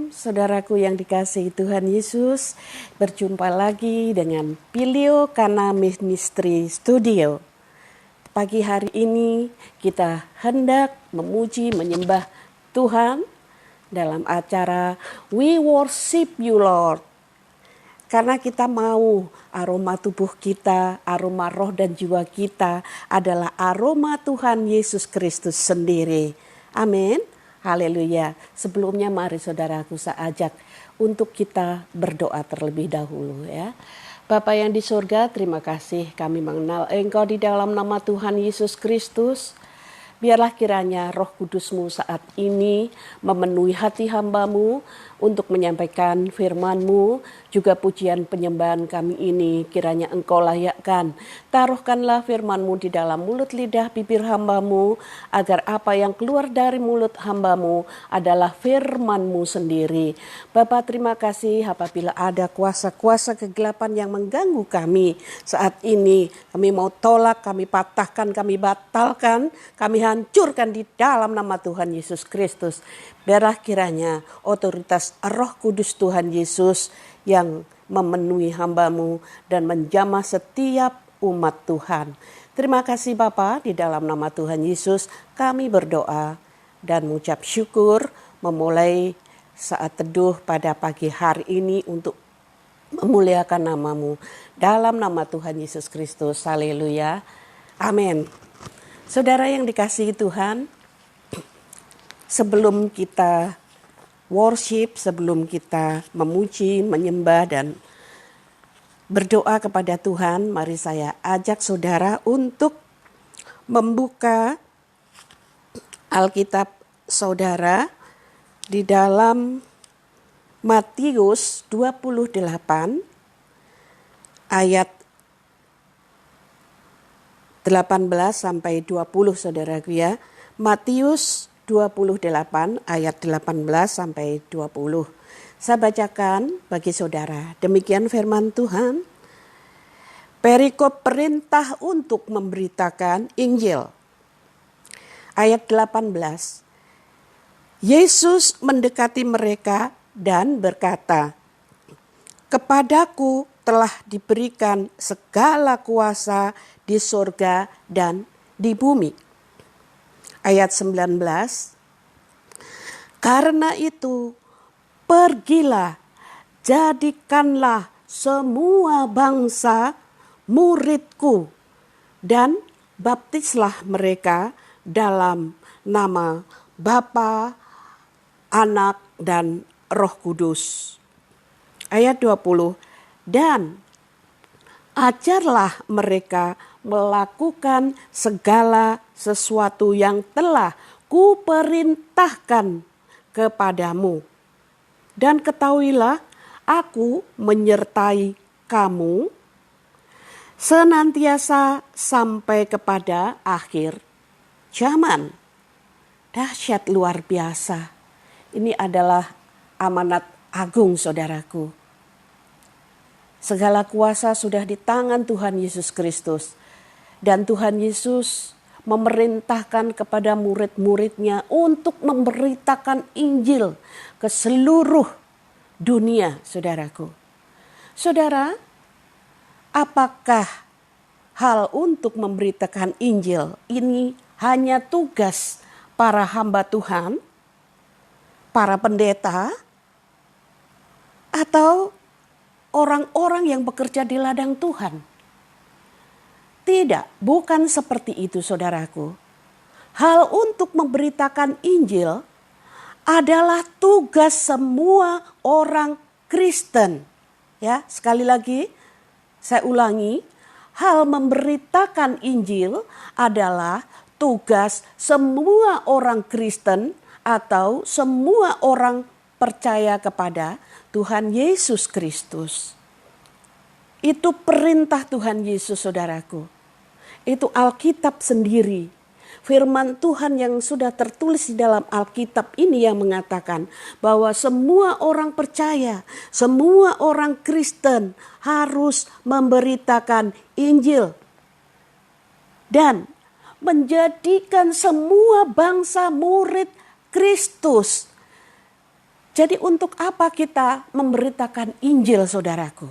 Saudaraku yang dikasihi Tuhan Yesus, berjumpa lagi dengan Pilio Kana Ministry Studio. Pagi hari ini kita hendak memuji menyembah Tuhan dalam acara We Worship You Lord. Karena kita mau aroma tubuh kita, aroma roh dan jiwa kita adalah aroma Tuhan Yesus Kristus sendiri. Amin. Haleluya. Sebelumnya mari saudaraku saya ajak untuk kita berdoa terlebih dahulu ya. Bapa yang di surga, terima kasih kami mengenal Engkau di dalam nama Tuhan Yesus Kristus. Biarlah kiranya Roh Kudus-Mu saat ini memenuhi hati hamba-Mu untuk menyampaikan firman-Mu, juga pujian penyembahan kami ini kiranya Engkau layakkan. Taruhkanlah firman-Mu di dalam mulut lidah bibir hamba-Mu, agar apa yang keluar dari mulut hamba-Mu adalah firman-Mu sendiri. Bapa, terima kasih apabila ada kuasa-kuasa kegelapan yang mengganggu kami saat ini. Kami mau tolak, kami patahkan, kami batalkan, kami hancurkan di dalam nama Tuhan Yesus Kristus. Biarlah kiranya otoritas Roh Kudus Tuhan Yesus yang memenuhi hamba-Mu dan menjamah setiap umat Tuhan. Terima kasih Bapa, di dalam nama Tuhan Yesus kami berdoa dan mengucap syukur memulai saat teduh pada pagi hari ini untuk memuliakan nama-Mu. Dalam nama Tuhan Yesus Kristus, haleluya, amin. Saudara yang dikasihi Tuhan, sebelum kita worship, sebelum kita memuji, menyembah dan berdoa kepada Tuhan, mari saya ajak saudara untuk membuka Alkitab saudara di dalam Matius 28 ayat 18 sampai 20 saudaraku ya. Matius 28 ayat 18 sampai 20. Saya bacakan bagi saudara. Demikian firman Tuhan. Perikop perintah untuk memberitakan Injil. Ayat 18. Yesus mendekati mereka dan berkata, "Kepadaku telah diberikan segala kuasa di surga dan di bumi." Ayat 19. Karena itu, pergilah, jadikanlah semua bangsa muridku, dan baptislah mereka dalam nama Bapa, Anak, dan Roh Kudus. Ayat 20. Dan ajarlah mereka melakukan segala sesuatu yang telah kuperintahkan kepadamu. Dan ketahuilah, aku menyertai kamu senantiasa sampai kepada akhir zaman. Dahsyat luar biasa. Ini adalah amanat agung saudaraku. Segala kuasa sudah di tangan Tuhan Yesus Kristus. Dan Tuhan Yesus memerintahkan kepada murid-muridnya untuk memberitakan Injil ke seluruh dunia, saudaraku. Saudara, apakah hal untuk memberitakan Injil ini hanya tugas para hamba Tuhan, para pendeta, atau orang-orang yang bekerja di ladang Tuhan? Tidak, bukan seperti itu saudaraku. Hal untuk memberitakan Injil adalah tugas semua orang Kristen. Ya, sekali lagi saya ulangi, hal memberitakan Injil adalah tugas semua orang Kristen atau semua orang percaya kepada Tuhan Yesus Kristus. Itu perintah Tuhan Yesus saudaraku. Itu Alkitab sendiri. Firman Tuhan yang sudah tertulis di dalam Alkitab ini yang mengatakan bahwa semua orang percaya, semua orang Kristen harus memberitakan Injil. Dan menjadikan semua bangsa murid Kristus. Jadi untuk apa kita memberitakan Injil, saudaraku?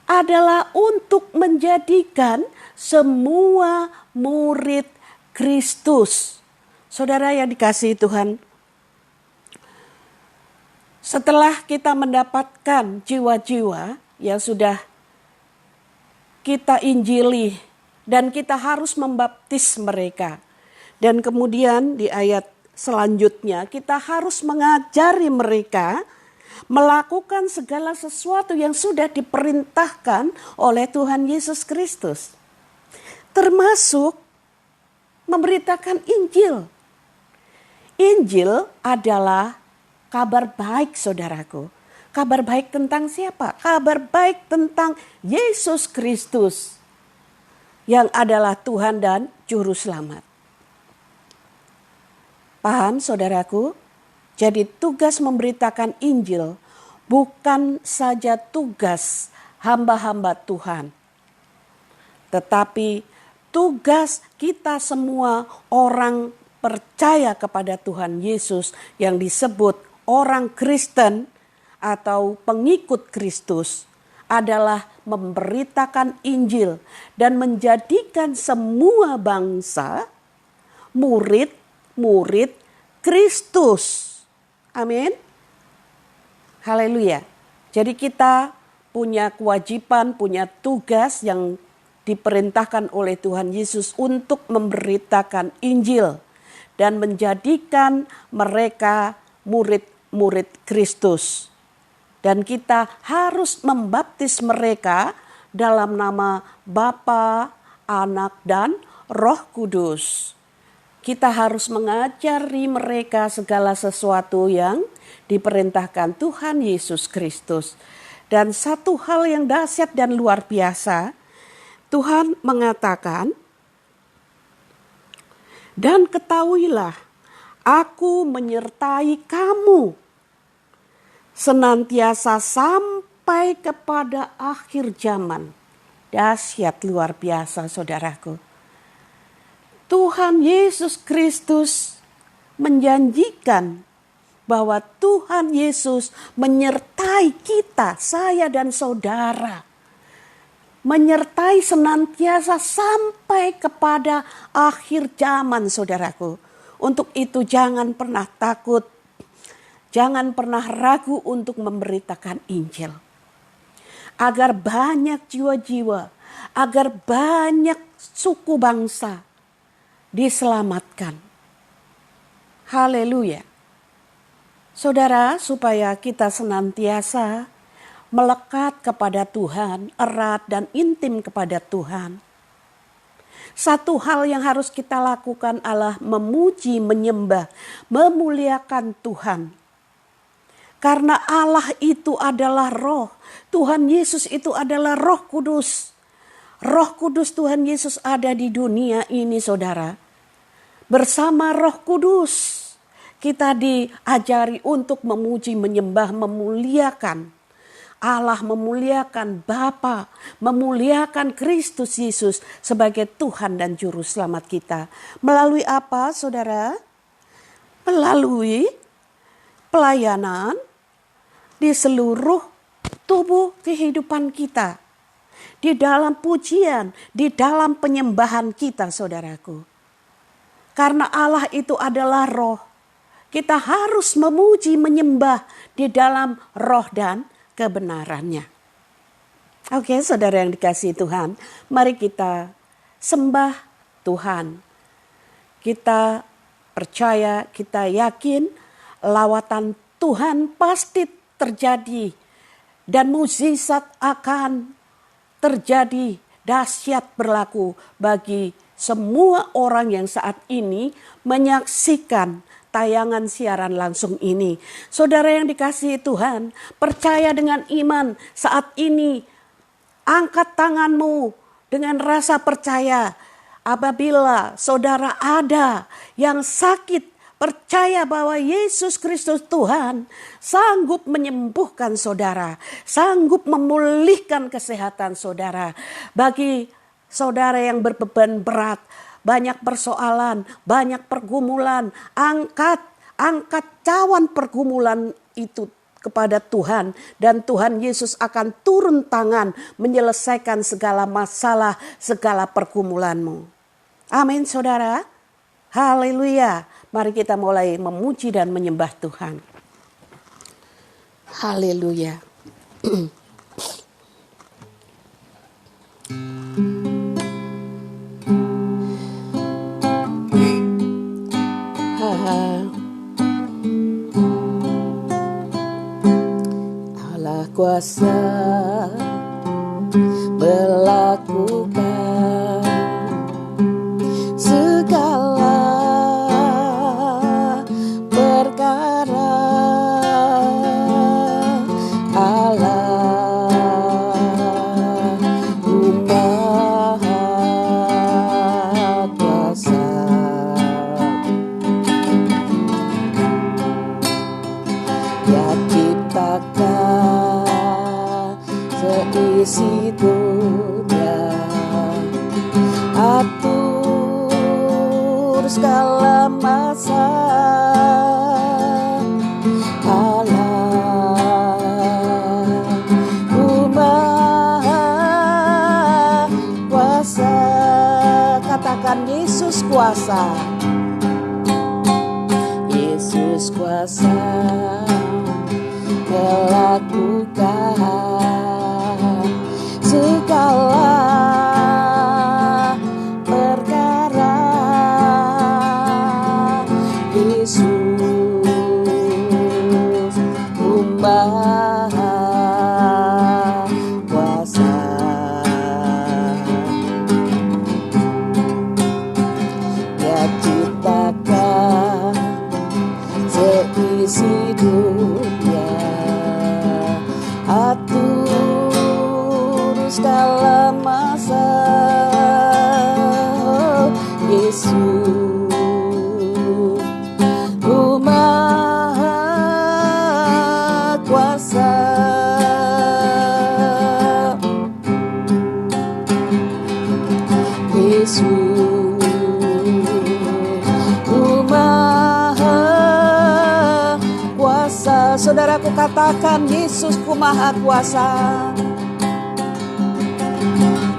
Adalah untuk menjadikan semua murid Kristus. Saudara yang dikasihi Tuhan, setelah kita mendapatkan jiwa-jiwa yang sudah kita injili dan kita harus membaptis mereka. Dan kemudian di ayat selanjutnya kita harus mengajari mereka melakukan segala sesuatu yang sudah diperintahkan oleh Tuhan Yesus Kristus. Termasuk memberitakan Injil. Injil adalah kabar baik, saudaraku. Kabar baik tentang siapa? Kabar baik tentang Yesus Kristus yang adalah Tuhan dan Juru Selamat. Paham, saudaraku? Jadi tugas memberitakan Injil bukan saja tugas hamba-hamba Tuhan, tetapi tugas kita semua orang percaya kepada Tuhan Yesus yang disebut orang Kristen atau pengikut Kristus adalah memberitakan Injil dan menjadikan semua bangsa murid-murid Kristus. Amin. Haleluya. Jadi kita punya kewajiban, punya tugas yang diperintahkan oleh Tuhan Yesus untuk memberitakan Injil dan menjadikan mereka murid-murid Kristus. Dan kita harus membaptis mereka dalam nama Bapa, Anak, dan Roh Kudus. Kita harus mengajari mereka segala sesuatu yang diperintahkan Tuhan Yesus Kristus. Dan satu hal yang dahsyat dan luar biasa, Tuhan mengatakan, "Dan ketahuilah, aku menyertai kamu senantiasa sampai kepada akhir zaman." Dahsyat luar biasa, saudaraku. Tuhan Yesus Kristus menjanjikan bahwa Tuhan Yesus menyertai kita, saya dan saudara. Menyertai senantiasa sampai kepada akhir zaman, saudaraku. Untuk itu jangan pernah takut, jangan pernah ragu untuk memberitakan Injil. Agar banyak jiwa-jiwa, agar banyak suku bangsa diselamatkan. Haleluya. Saudara, supaya kita senantiasa melekat kepada Tuhan, erat dan intim kepada Tuhan. Satu hal yang harus kita lakukan adalah memuji, menyembah, memuliakan Tuhan. Karena Allah itu adalah roh. Tuhan Yesus itu adalah Roh Kudus. Roh Kudus Tuhan Yesus ada di dunia ini, saudara. Bersama Roh Kudus kita diajari untuk memuji, menyembah, memuliakan Allah, memuliakan Bapa, memuliakan Kristus Yesus sebagai Tuhan dan Juru Selamat kita. Melalui apa, saudara? Melalui pelayanan di seluruh tubuh kehidupan kita. Di dalam pujian, di dalam penyembahan kita, saudaraku. Karena Allah itu adalah roh. Kita harus memuji, menyembah di dalam roh dan kebenarannya. Oke, saudara yang dikasihi Tuhan, mari kita sembah Tuhan. Kita percaya, kita yakin lawatan Tuhan pasti terjadi dan mukjizat akan terjadi, dahsyat berlaku bagi semua orang yang saat ini menyaksikan tayangan siaran langsung ini. Saudara yang dikasihi Tuhan, percaya dengan iman saat ini. Angkat tanganmu dengan rasa percaya. Apabila saudara ada yang sakit, percaya bahwa Yesus Kristus Tuhan sanggup menyembuhkan saudara. Sanggup memulihkan kesehatan saudara. Bagi saudara yang berbeban berat, banyak persoalan, banyak pergumulan, angkat angkat cawan pergumulan itu kepada Tuhan, dan Tuhan Yesus akan turun tangan menyelesaikan segala masalah, segala pergumulanmu. Amin, saudara. Haleluya. Mari kita mulai memuji dan menyembah Tuhan. Haleluya. Allah kuasa melakukan segala perkara. Seisi dunia, atur segala masa. Allah Maha Kuasa. Katakan Yesus kuasa. Yesus kuasa melakukan segala perkara. Yesus Maha Kuasa. Dia ciptakan seisi dunia, atur segala masa. Yesus Maha Kuasa. Yesus Maha Kuasa. Saudaraku, katakan Yesusku Maha Kuasa.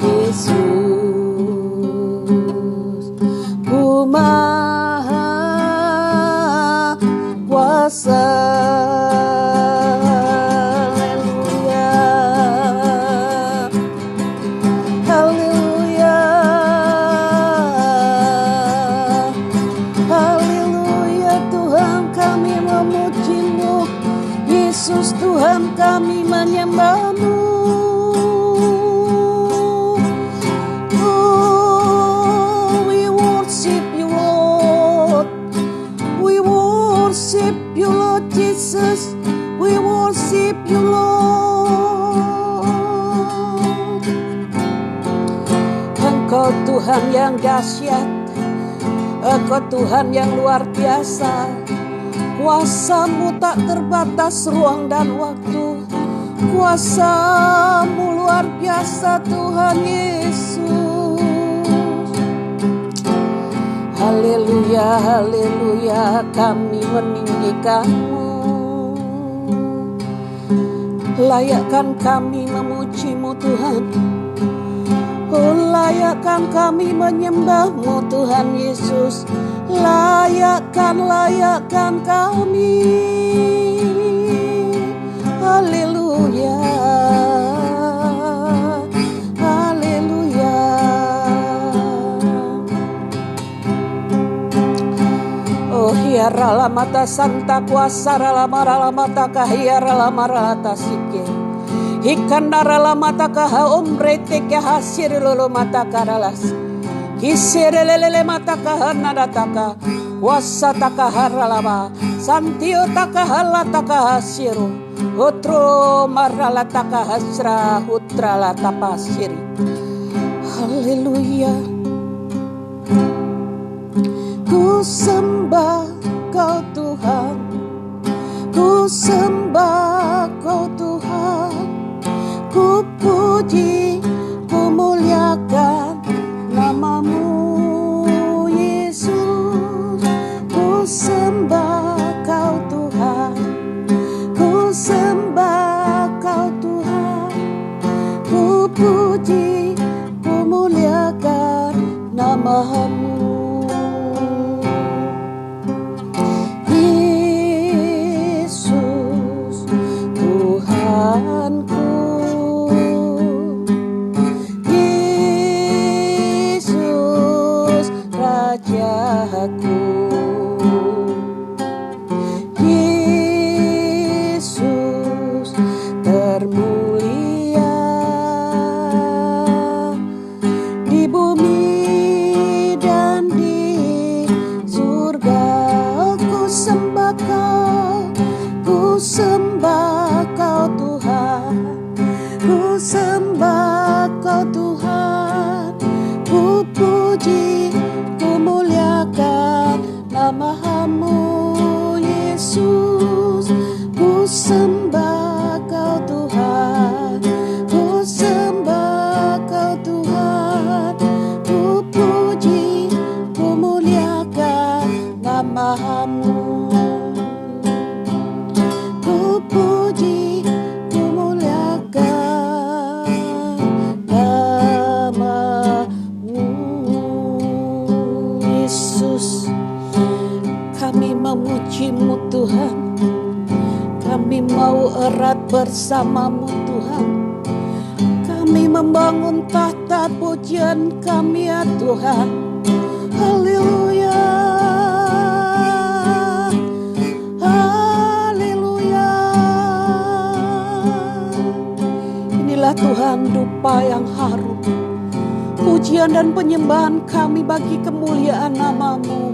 Yesus Maha Kuasa. Haleluya, haleluya, haleluya. Tuhan kami memuji-Mu, Yesus Tuhan kami menyembah-Mu. Jesus, we worship you, Lord. Engkau Tuhan yang dahsyat, Engkau Tuhan yang luar biasa. Kuasa-Mu tak terbatas ruang dan waktu. Kuasa-Mu luar biasa, Tuhan Yesus. Haleluya, haleluya, kami meninggikan-Mu. Layakkan kami memuji-Mu Tuhan. Oh, layakkan kami menyembah-Mu Tuhan Yesus. Layakkan kami. Haleluya, haleluya. Oh, hiarala mata santa kuasa rala marala mata kahiarala marata sike. Hikanara mata kaha ombrete ke hasir lolo mata karalas. Kisirelele mata kaha nadataka. Wasa takaharalaba. Santio takahala takahasiru. Otro marala takahasra utrala tapasiri. Haleluya. Ku sembah Kau Tuhan. Ku sembah Kau Tuhan. Ku puji, ku muliakan nama-Mu Yesus. Ku sembah namamu. Yesus Tuhanku, Yesus Rajaku, Yesus termulia di bumi dan di surga. Ku sembah Kau, ku sembah Kau Tuhan, ku sembah Kau Tuhan, ku puji, ku muliakan namamu Yesus. Ku sembah Kau Tuhan, ku sembah Kau Tuhan, ku puji, ku muliakan namamu. Ku puji, ku muliakan namamu Yesus. Kami memuji-Mu Tuhan, kami mau erat bersama-Mu Tuhan. Kami membangun tahta pujian kami ya Tuhan. Haleluya, haleluya. Inilah Tuhan dupa yang harum, pujian dan penyembahan kami bagi kemuliaan namamu.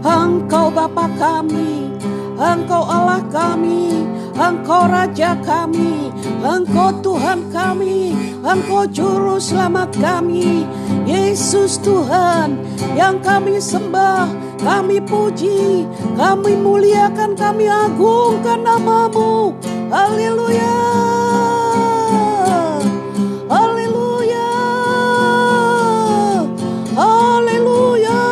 Engkau Bapa kami, Engkau Allah kami, Engkau Raja kami, Engkau Tuhan kami, Engkau Juru Selamat kami. Yesus Tuhan yang kami sembah, kami puji, kami muliakan, kami agungkan namamu. Haleluya, haleluya, haleluya.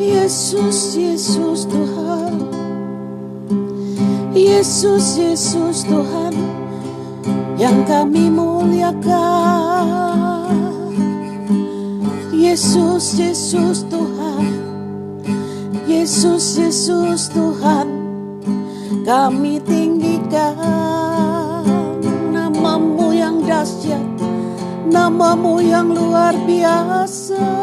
Yesus, Yesus Tuhan, Yesus, Yesus Tuhan yang kami muliakan. Yesus, Yesus Tuhan, Yesus, Yesus Tuhan kami tinggikan. Namamu yang dahsyat, namamu yang luar biasa.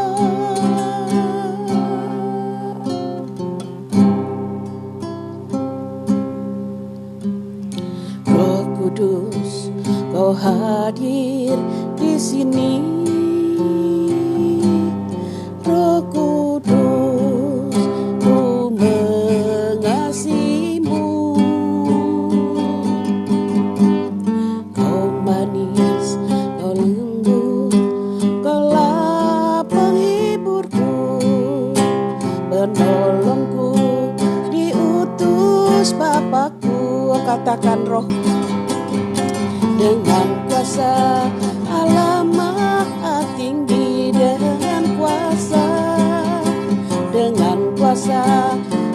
Kudus, Kau hadir di sini. Roh Kudus, Ku mengasihimu. Kau manis, Kau lembut, Kaulah penghiburku, penolongku, diutus Bapakku. Katakan roh dengan kuasa Allah Maha Tinggi, dengan kuasa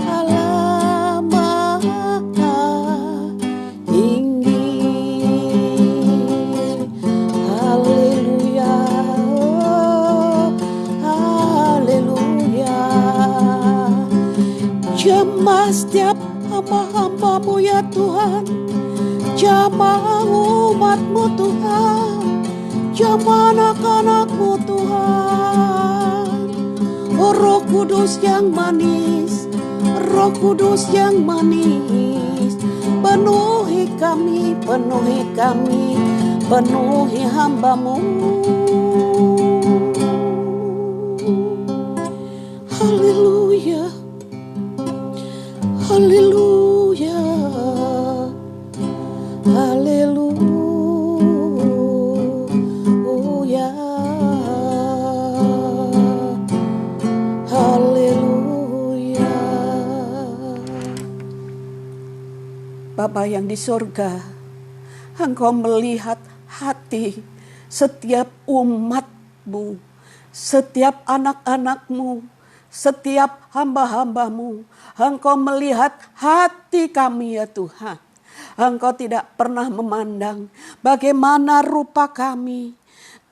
Allah Maha Tinggi. Haleluya, haleluya. Jamah setiap hamba-hamba-Mu ya Tuhan, jamah umat-Mu Tuhan, jamah anak-anak-Mu Tuhan. Oh Roh Kudus yang manis, Roh Kudus yang manis, penuhi kami, penuhi kami, penuhi hamba-Mu. Haleluya, haleluya, haleluya, haleluya. Bapa yang di surga, Engkau melihat hati setiap umat-Mu, setiap anak-anak-Mu, setiap hamba-hamba-Mu. Engkau melihat hati kami ya Tuhan. Engkau tidak pernah memandang bagaimana rupa kami,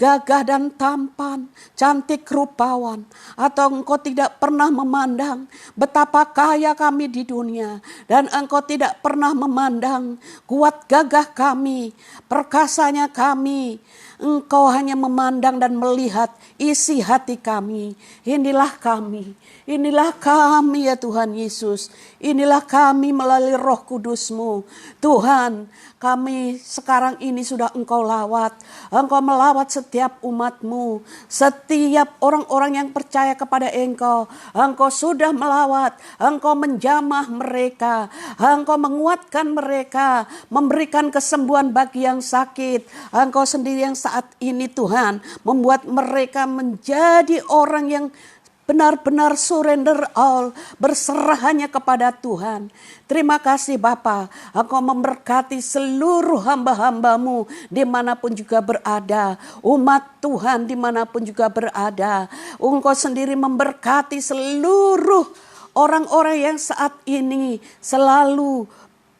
gagah dan tampan, cantik rupawan, atau engkau tidak pernah memandang betapa kaya kami di dunia, dan engkau tidak pernah memandang kuat gagah kami, perkasanya kami. Engkau hanya memandang dan melihat isi hati kami. Inilah kami ya Tuhan Yesus. Inilah kami melalui Roh Kudus-Mu. Tuhan, kami sekarang ini sudah Engkau lawat. Engkau melawat setiap umat-Mu. Setiap orang-orang yang percaya kepada Engkau. Engkau sudah melawat. Engkau menjamah mereka. Engkau menguatkan mereka. Memberikan kesembuhan bagi yang sakit. Engkau sendiri yang saat ini Tuhan membuat mereka menjadi orang yang benar-benar surrender all, berserah hanya kepada Tuhan. Terima kasih Bapa, Engkau memberkati seluruh hamba-hamba-Mu dimanapun juga berada. Umat Tuhan dimanapun juga berada. Engkau sendiri memberkati seluruh orang-orang yang saat ini selalu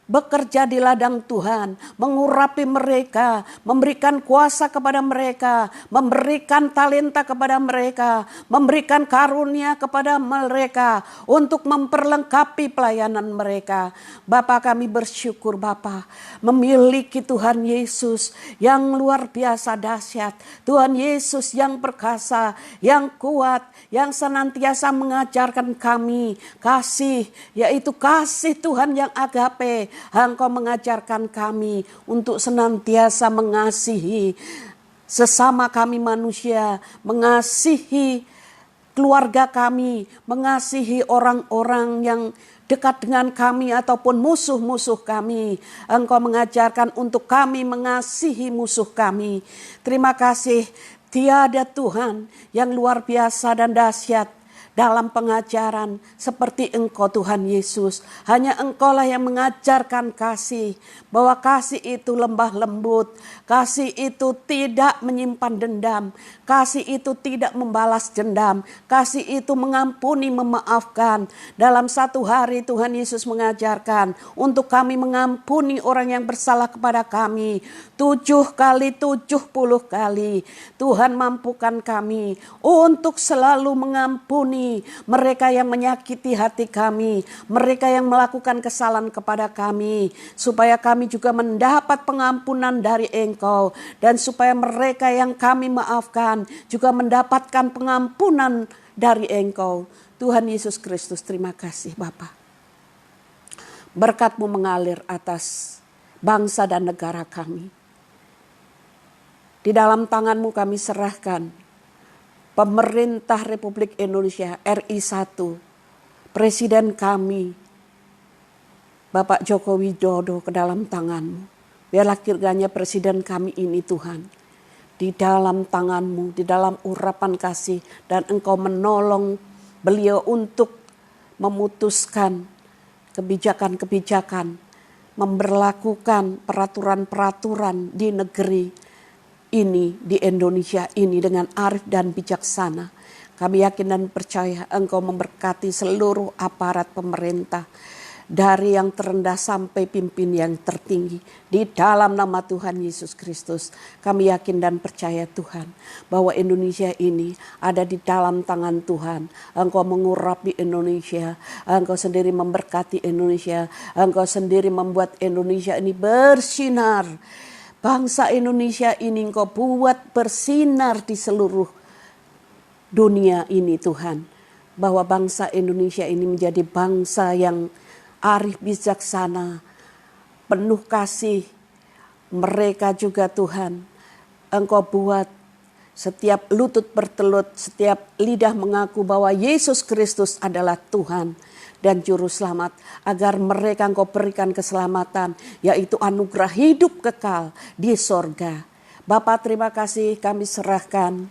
bekerja di ladang Tuhan, mengurapi mereka, memberikan kuasa kepada mereka, memberikan talenta kepada mereka, memberikan karunia kepada mereka untuk memperlengkapi pelayanan mereka. Bapa, kami bersyukur Bapa, memiliki Tuhan Yesus yang luar biasa dahsyat, Tuhan Yesus yang perkasa, yang kuat, yang senantiasa mengajarkan kami kasih, yaitu kasih Tuhan yang agape. Engkau mengajarkan kami untuk senantiasa mengasihi sesama kami manusia, mengasihi keluarga kami, mengasihi orang-orang yang dekat dengan kami ataupun musuh-musuh kami. Engkau mengajarkan untuk kami mengasihi musuh kami. Terima kasih, tiada Tuhan yang luar biasa dan dahsyat dalam pengajaran seperti Engkau Tuhan Yesus. Hanya Engkaulah yang mengajarkan kasih, bahwa kasih itu lembah lembut, kasih itu tidak menyimpan dendam, kasih itu tidak membalas dendam, kasih itu mengampuni, memaafkan. Dalam satu hari Tuhan Yesus mengajarkan untuk kami mengampuni orang yang bersalah kepada kami 7 kali 70 kali. Tuhan mampukan kami untuk selalu mengampuni mereka yang menyakiti hati kami, mereka yang melakukan kesalahan kepada kami, supaya kami juga mendapat pengampunan dari Engkau, dan supaya mereka yang kami maafkan juga mendapatkan pengampunan dari Engkau. Tuhan Yesus Kristus, terima kasih Bapa. Berkat-Mu mengalir atas bangsa dan negara kami. Di dalam tangan-Mu kami serahkan pemerintah Republik Indonesia RI 1, Presiden kami, Bapak Joko Widodo, ke dalam tangan-Mu. Biarlah kiranya Presiden kami ini Tuhan, di dalam tangan-Mu, di dalam urapan kasih, dan Engkau menolong beliau untuk memutuskan kebijakan-kebijakan, memberlakukan peraturan-peraturan di negeri ini, di Indonesia ini dengan arif dan bijaksana. Kami yakin dan percaya Engkau memberkati seluruh aparat pemerintah, dari yang terendah sampai pimpin yang tertinggi. Di dalam nama Tuhan Yesus Kristus, kami yakin dan percaya Tuhan, bahwa Indonesia ini ada di dalam tangan Tuhan. Engkau mengurapi Indonesia, Engkau sendiri memberkati Indonesia, Engkau sendiri membuat Indonesia ini bersinar. Bangsa Indonesia ini Engkau buat bersinar di seluruh dunia ini Tuhan. Bahwa bangsa Indonesia ini menjadi bangsa yang arif bijaksana, penuh kasih. Mereka juga Tuhan, Engkau buat setiap lutut bertelut, setiap lidah mengaku bahwa Yesus Kristus adalah Tuhan dan Juru Selamat, agar mereka Engkau berikan keselamatan, yaitu anugerah hidup kekal di sorga. Bapa, terima kasih, kami serahkan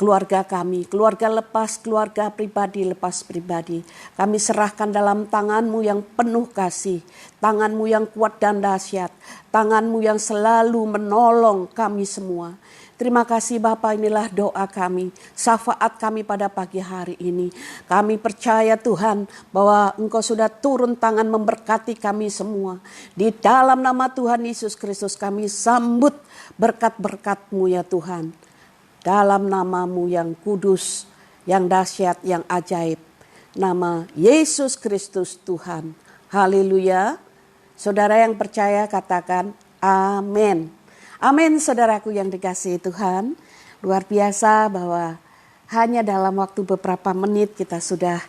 keluarga kami, keluarga lepas keluarga, pribadi lepas pribadi. Kami serahkan dalam tangan-Mu yang penuh kasih, tangan-Mu yang kuat dan dahsyat, tangan-Mu yang selalu menolong kami semua. Terima kasih Bapa, inilah doa kami, syafaat kami pada pagi hari ini. Kami percaya Tuhan bahwa Engkau sudah turun tangan memberkati kami semua. Di dalam nama Tuhan Yesus Kristus kami sambut berkat-berkat-Mu ya Tuhan. Dalam nama-Mu yang kudus, yang dahsyat, yang ajaib. Nama Yesus Kristus Tuhan. Haleluya. Saudara yang percaya katakan amin. Amin saudaraku yang dikasihi Tuhan. Luar biasa bahwa hanya dalam waktu beberapa menit kita sudah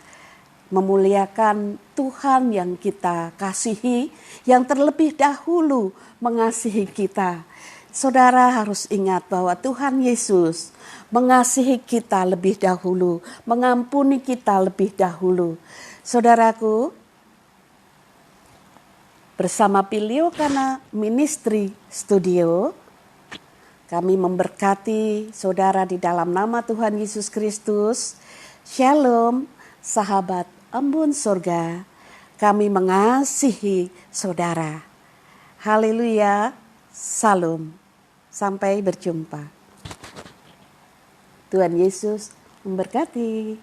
memuliakan Tuhan yang kita kasihi, yang terlebih dahulu mengasihi kita. Saudara harus ingat bahwa Tuhan Yesus mengasihi kita lebih dahulu, mengampuni kita lebih dahulu. Saudaraku, bersama Pilio Kana Ministry Studio, kami memberkati saudara di dalam nama Tuhan Yesus Kristus. Shalom, sahabat embun surga. Kami mengasihi saudara. Haleluya, salam. Sampai berjumpa. Tuhan Yesus memberkati.